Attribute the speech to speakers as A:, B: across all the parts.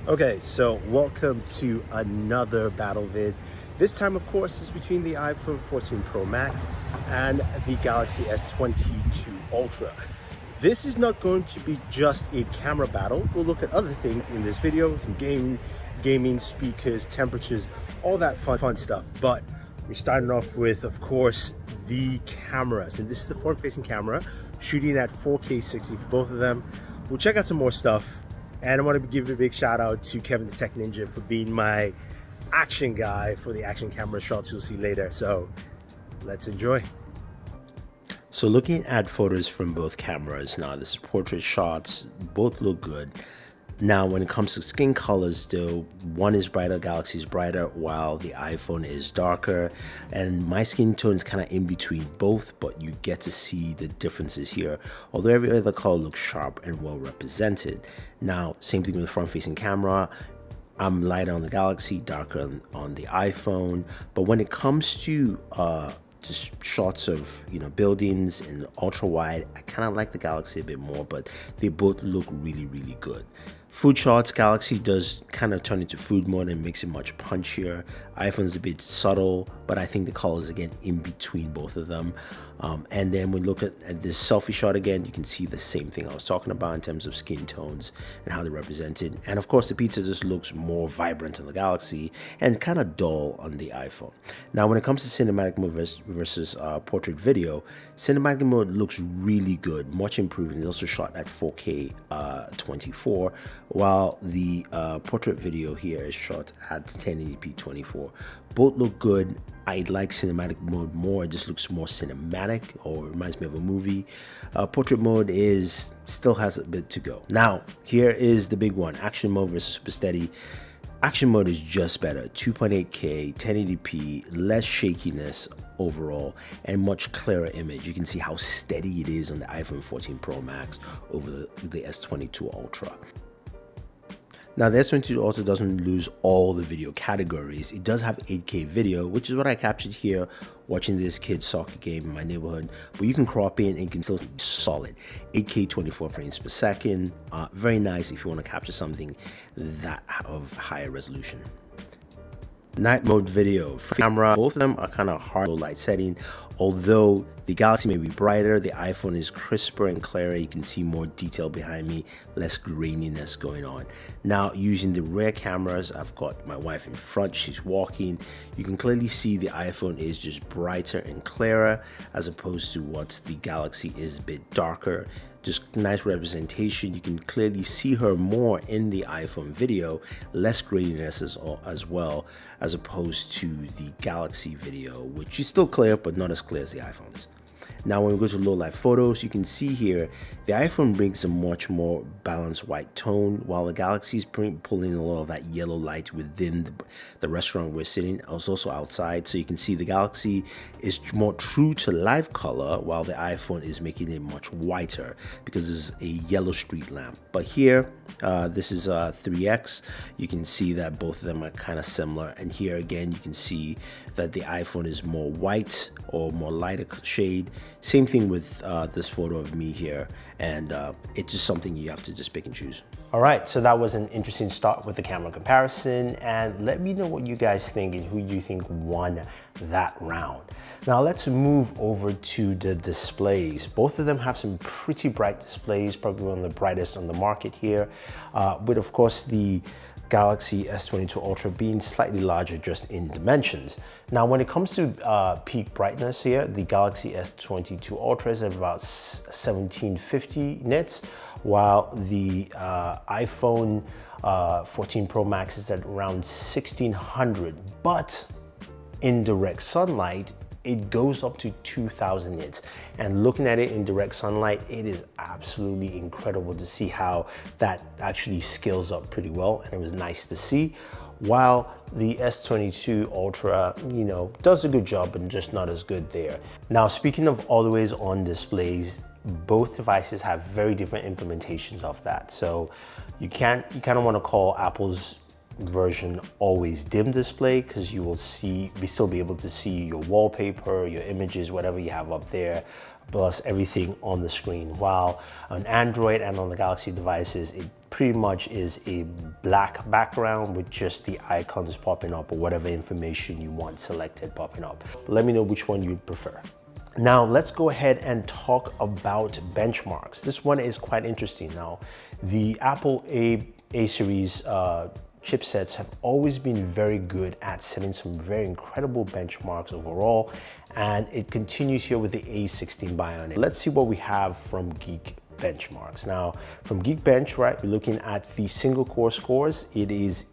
A: Okay, so welcome to another battle vid. This time, of course, is between the iPhone 14 Pro Max and the Galaxy S22 Ultra. This is not going to be just a camera battle. We'll look at other things in this video, some gaming, speakers, temperatures, all that fun stuff. But we're starting off with, of course, the cameras. And this is the front-facing camera, shooting at 4K 60 for both of them. We'll check out some more stuff. And I want to give a big shout out to Kevin the Tech Ninja for being my action guy for the action camera shots you'll see later. So let's enjoy. So looking at photos from both cameras, now this is portrait shots, both look good. Now when it comes to skin colors though, one is brighter, Galaxy is brighter, while the iPhone is darker, and my skin tone is kind of in between both, but you get to see the differences here, although every other color looks sharp and well represented. Now same thing with the front facing camera, I'm lighter on the Galaxy, darker on the iPhone, but when it comes to just shots of buildings in ultra wide, I kind of like the Galaxy a bit more, but they both look really good. Food shots, Galaxy does kind of turn into food mode and makes it much punchier. iPhone's a bit subtle, but I think the colors again in between both of them. And then when we look at this selfie shot again, you can see the same thing I was talking about in terms of skin tones and how they're represented. And of course the pizza just looks more vibrant on the Galaxy and kind of dull on the iPhone. Now when it comes to cinematic mode versus portrait video, cinematic mode looks really good, much improved, and it's also shot at 4K 24, while the portrait video here is shot at 1080p 24. Both look good. I like cinematic mode more. It just looks more cinematic, or reminds me of a movie. Portrait mode still has a bit to go. Now here is the big one: action mode versus super steady. Action mode is just better, 2.8K, 1080p, less shakiness overall, and much clearer image. You can see how steady it is on the iPhone 14 Pro Max over the S22 Ultra. Now the S22 Ultra doesn't lose all the video categories. It does have 8K video, which is what I captured here watching this kid's soccer game in my neighborhood, but you can crop in and it can still be solid. 8K 24 frames per second, very nice if you want to capture something that of higher resolution. Night mode video for camera, both of them are kind of hard low light setting. Although the Galaxy may be brighter, the iPhone is crisper and clearer. You can see more detail behind me, less graininess going on. Now using the rear cameras, I've got my wife in front, she's walking. You can clearly see the iPhone is just brighter and clearer as opposed to what the Galaxy is a bit darker. Just nice representation. You can clearly see her more in the iPhone video, less graininess as well, as opposed to the Galaxy video, which is still clear but not as clear as the iPhone's. Now when we go to low light photos, you can see here the iPhone brings a much more balanced white tone, while the Galaxy is pulling a lot of that yellow light within the restaurant we're sitting. I was also outside, so you can see the Galaxy is more true to live color, while the iPhone is making it much whiter because there's a yellow street lamp. But here, this is 3x. You can see that both of them are kind of similar, and here again you can see that the iPhone is more white or more lighter shade. Same thing with this photo of me here, and it's just something you have to just pick and choose. All right, so that was an interesting start with the camera comparison, and let me know what you guys think and who you think won that round. Now let's move over to the displays. Both of them have some pretty bright displays, probably one of the brightest on the market here, with of course the Galaxy S22 Ultra being slightly larger just in dimensions. Now when it comes to peak brightness here, the Galaxy S22 Ultra is at about 1750 nits, while the iPhone 14 Pro Max is at around 1600, but in direct sunlight it goes up to 2000 nits, and looking at it in direct sunlight, it is absolutely incredible to see how that actually scales up pretty well, and it was nice to see. While the S22 Ultra, does a good job, but just not as good there. Now, speaking of always on displays, both devices have very different implementations of that. So you kind of want to call Apple's version always dim display, because you will still be able to see your wallpaper, your images, whatever you have up there, plus everything on the screen. While on Android and on the Galaxy devices, it pretty much is a black background with just the icons popping up or whatever information you want selected popping up. Let me know which one you'd prefer. Now let's go ahead and talk about benchmarks. This one is quite interesting. Now, the Apple A series chipsets have always been very good at setting some very incredible benchmarks overall, and it continues here with the A16 Bionic. Let's see what we have from Geek Benchmarks. Now, from Geekbench, right, we're looking at the single core scores. It is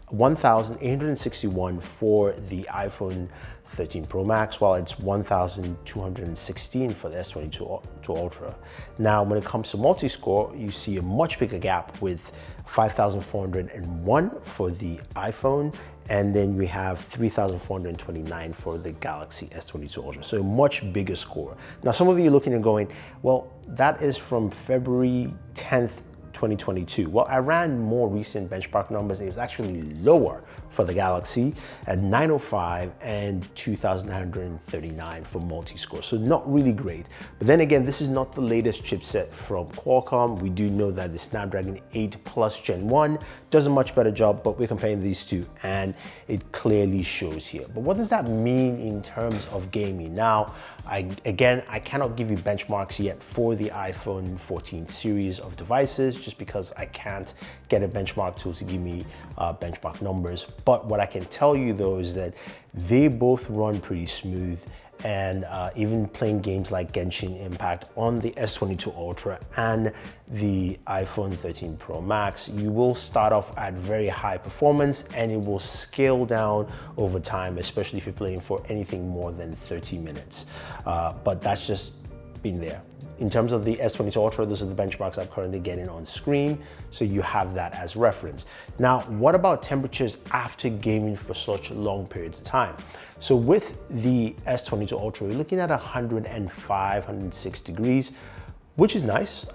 A: 1,861 for the iPhone 13 Pro Max, while it's 1,216 for the S22 Ultra. Now, when it comes to multi-score, you see a much bigger gap with 5,401 for the iPhone, and then we have 3,429 for the Galaxy S22 Ultra. So a much bigger score. Now, some of you are looking and going, well, that is from February 10th, 2022. Well, I ran more recent benchmark numbers. It was actually lower for the Galaxy at 905 and 2,939 for multi-score. So not really great. But then again, this is not the latest chipset from Qualcomm. We do know that the Snapdragon 8 Plus Gen 1 does a much better job, but we're comparing these two and it clearly shows here. But what does that mean in terms of gaming? Now, I cannot give you benchmarks yet for the iPhone 14 series of devices, just because I can't get a benchmark tool to give me benchmark numbers. But what I can tell you though is that they both run pretty smooth, and even playing games like Genshin Impact on the S22 Ultra and the iPhone 13 Pro Max, you will start off at very high performance and it will scale down over time, especially if you're playing for anything more than 30 minutes. But that's just been there. In terms of the S22 Ultra, those are the benchmarks I'm currently getting on screen, so you have that as reference. Now, what about temperatures after gaming for such long periods of time? So with the S22 Ultra, we're looking at 105, 106 degrees, which is nice,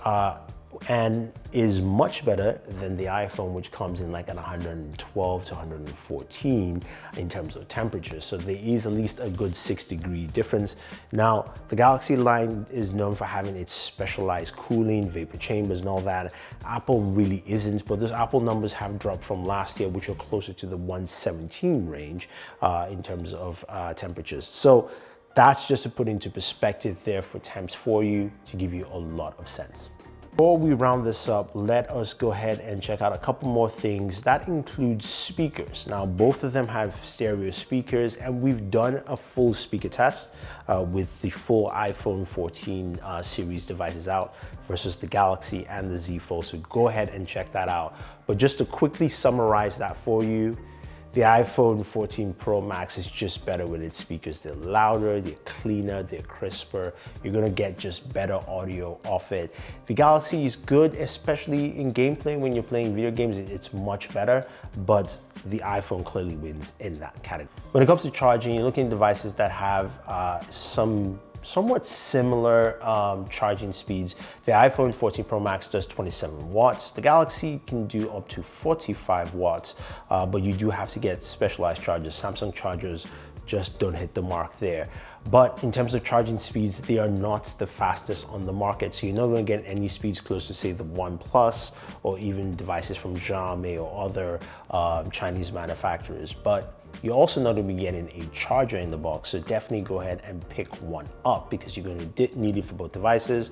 A: and is much better than the iPhone, which comes in like at 112 to 114 in terms of temperature. So there is at least a good 6-degree difference. Now, the Galaxy line is known for having its specialized cooling, vapor chambers and all that. Apple really isn't, but those Apple numbers have dropped from last year, which are closer to the 117 range in terms of temperatures. So that's just to put into perspective there for temps for you, to give you a lot of sense. Before we round this up, let us go ahead and check out a couple more things. That includes speakers. Now, both of them have stereo speakers, and we've done a full speaker test with the full iPhone 14 series devices out versus the Galaxy and the Z Fold. So go ahead and check that out. But just to quickly summarize that for you, the iPhone 14 Pro Max is just better with its speakers. They're louder, they're cleaner, they're crisper. You're gonna get just better audio off it. The Galaxy is good, especially in gameplay. When you're playing video games, it's much better, but the iPhone clearly wins in that category. When it comes to charging, you're looking at devices that have somewhat similar charging speeds. The iPhone 14 Pro Max does 27 watts. The Galaxy can do up to 45 watts, but you do have to get specialized chargers. Samsung chargers just don't hit the mark there. But in terms of charging speeds, they are not the fastest on the market. So you're not going to get any speeds close to, say, the OnePlus or even devices from Xiaomi or other Chinese manufacturers. But you're also not going to be getting a charger in the box, so definitely go ahead and pick one up because you're going to need it for both devices.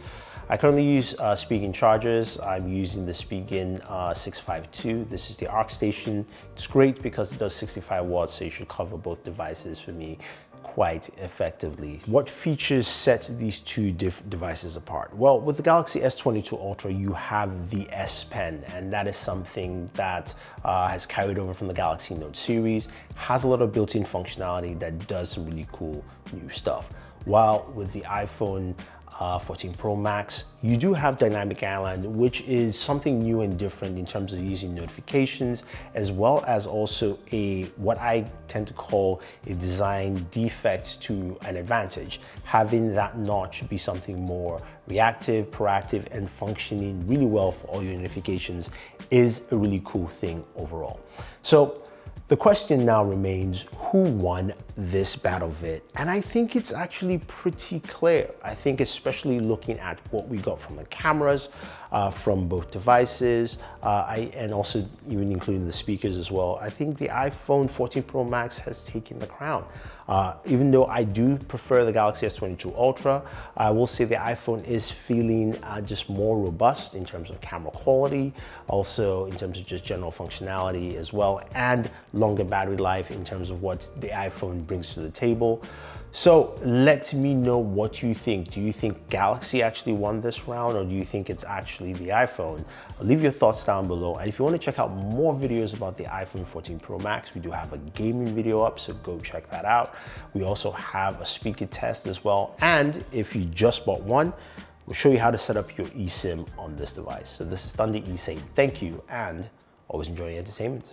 A: I currently use Spigen chargers. I'm using the Spigen 652. This is the ArcStation. It's great because it does 65 watts, so you should cover both devices for me quite effectively. What features set these two devices apart? Well, with the Galaxy S22 Ultra, you have the S Pen, and that is something that has carried over from the Galaxy Note series, has a lot of built-in functionality that does some really cool new stuff. While with the iPhone 14 Pro Max, you do have dynamic island, which is something new and different in terms of using notifications, as well as also what I tend to call a design defect to an advantage. Having that notch be something more reactive, proactive, and functioning really well for all your notifications is a really cool thing overall. So the question now remains, who won this battle vid? And I think it's actually pretty clear. I think especially looking at what we got from the cameras, from both devices, and also even including the speakers as well, I think the iPhone 14 Pro Max has taken the crown. Even though I do prefer the Galaxy S22 Ultra, I will say the iPhone is feeling just more robust in terms of camera quality, also in terms of just general functionality as well, and longer battery life in terms of what the iPhone brings to the table. So let me know what you think. Do you think Galaxy actually won this round, or do you think it's actually the iPhone? Leave your thoughts down below. And if you want to check out more videos about the iPhone 14 Pro Max, we do have a gaming video up, so go check that out. We also have a speaker test as well. And if you just bought one, we'll show you how to set up your eSIM on this device. So this is Thunder E saying thank you, and always enjoy your entertainment.